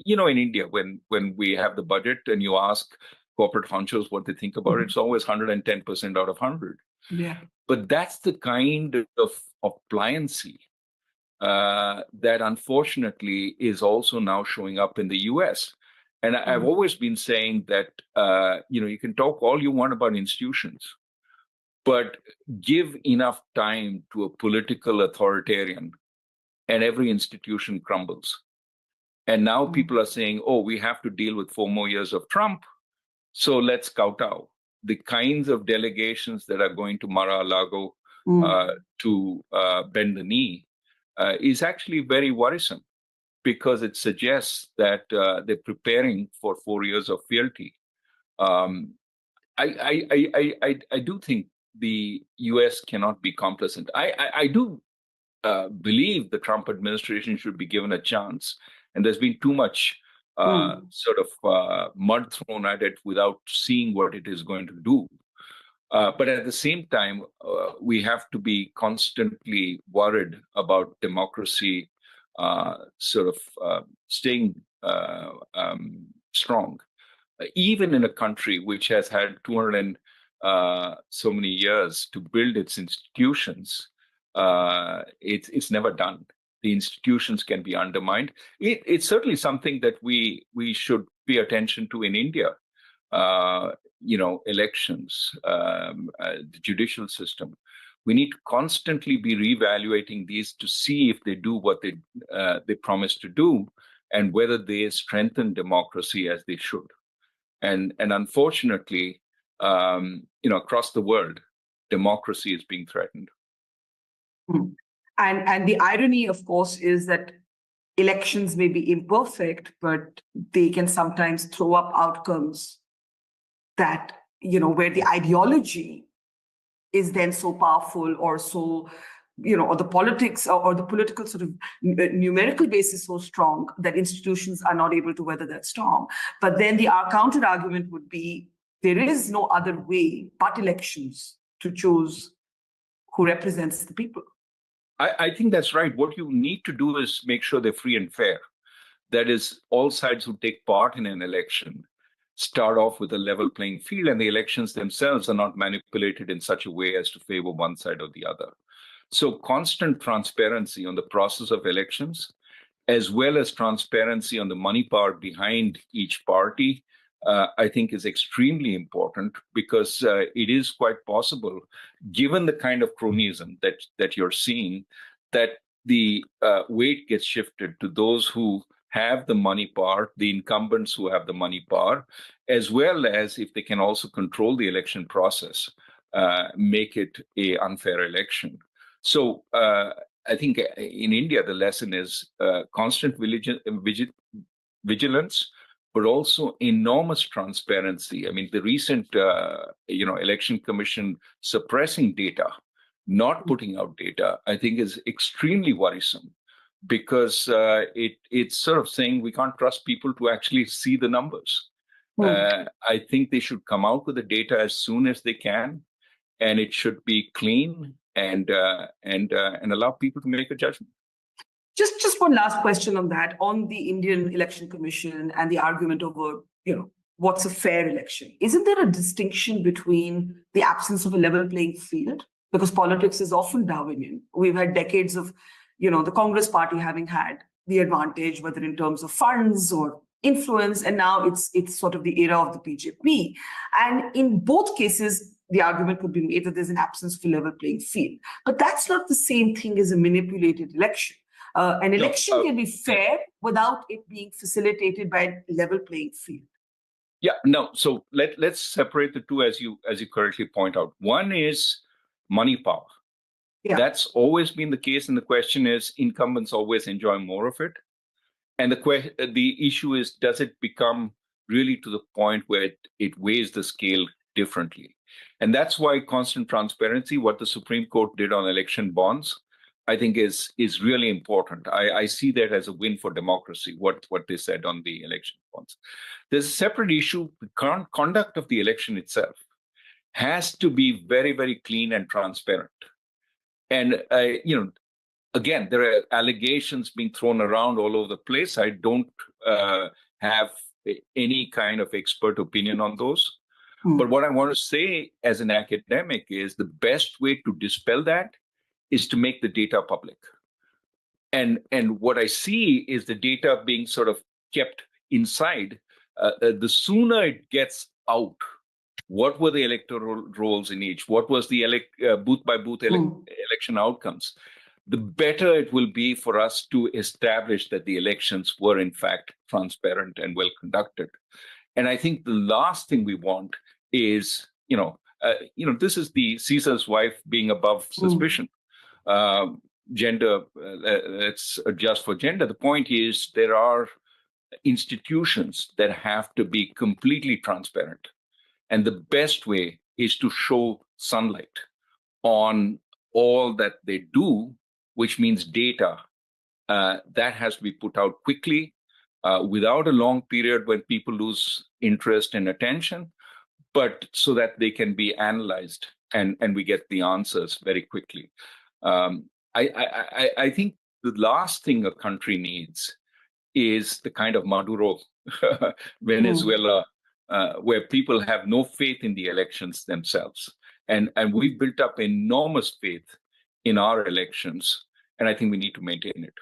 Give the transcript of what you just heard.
in India, when we have the budget and you ask corporate honchos what they think about it, it's always 110% out of 100. Yeah. But that's the kind of pliancy that unfortunately is also now showing up in the US. And I've always been saying that, you can talk all you want about institutions, but give enough time to a political authoritarian and every institution crumbles. And now people are saying, oh, we have to deal with 4 more years of Trump, so let's kowtow. The kinds of delegations that are going to Mar-a-Lago to bend the knee is actually very worrisome, because it suggests that they're preparing for 4 years of fealty. I do think the U.S. cannot be complacent. I do believe the Trump administration should be given a chance, and there's been too much sort of mud thrown at it without seeing what it is going to do. But at the same time, we have to be constantly worried about democracy sort of staying strong. Even in a country which has had 200 and so many years to build its institutions, it's never done. The institutions can be undermined. It's certainly something that we should pay attention to in India. Elections, the judicial system. We need to constantly be reevaluating these to see if they do what they promise to do, and whether they strengthen democracy as they should. And unfortunately, across the world, democracy is being threatened. And the irony, of course, is that elections may be imperfect, but they can sometimes throw up outcomes that, where the ideology is then so powerful, or so, or the politics or the political sort of numerical base is so strong that institutions are not able to weather that storm. But then our counter argument would be, there is no other way but elections to choose who represents the people. I think that's right. What you need to do is make sure they're free and fair. That is, all sides who take part in an election start off with a level playing field, and the elections themselves are not manipulated in such a way as to favor one side or the other. So constant transparency on the process of elections, as well as transparency on the money power behind each party, I think is extremely important, because it is quite possible, given the kind of cronyism that you're seeing, that the weight gets shifted to those who have the money power, the incumbents who have the money power, as well as, if they can also control the election process, make it an unfair election. So I think in India, the lesson is constant vigilance, but also enormous transparency. I mean, the recent, election commission suppressing data, not putting out data, I think is extremely worrisome, because it's sort of saying we can't trust people to actually see the numbers. I think they should come out with the data as soon as they can, and it should be clean and allow people to make a judgment. Just one last question on that, on the Indian Election Commission and the argument over, what's a fair election. Isn't there a distinction between the absence of a level playing field? Because politics is often Darwinian. We've had decades of, the Congress party having had the advantage, whether in terms of funds or influence, and now it's sort of the era of the BJP. And in both cases, the argument could be made that there's an absence of a level playing field. But that's not the same thing as a manipulated election. An election can be fair without it being facilitated by a level playing field. Yeah, no. So let's separate the two, as you correctly point out. One is money power. Yeah. That's always been the case, and the question is, incumbents always enjoy more of it. And the issue is, does it become really to the point where it weighs the scale differently? And that's why constant transparency, what the Supreme Court did on election bonds, I think is really important. I see that as a win for democracy, what they said on the election bonds. There's a separate issue. The current conduct of the election itself has to be very, very clean and transparent. And, again, there are allegations being thrown around all over the place. I don't have any kind of expert opinion on those. But what I want to say as an academic is the best way to dispel that is to make the data public. And what I see is the data being sort of kept inside. The sooner it gets out, what were the electoral rolls in each? What was the booth by booth election outcomes? The better it will be for us to establish that the elections were in fact transparent and well conducted. And I think the last thing we want is, this is the Caesar's wife being above suspicion. Gender, let's adjust for gender. The point is there are institutions that have to be completely transparent. And the best way is to show sunlight on all that they do, which means data. That has to be put out quickly, without a long period when people lose interest and attention, but so that they can be analyzed and we get the answers very quickly. I think the last thing a country needs is the kind of Maduro Venezuela, where people have no faith in the elections themselves. And we've built up enormous faith in our elections, and I think we need to maintain it.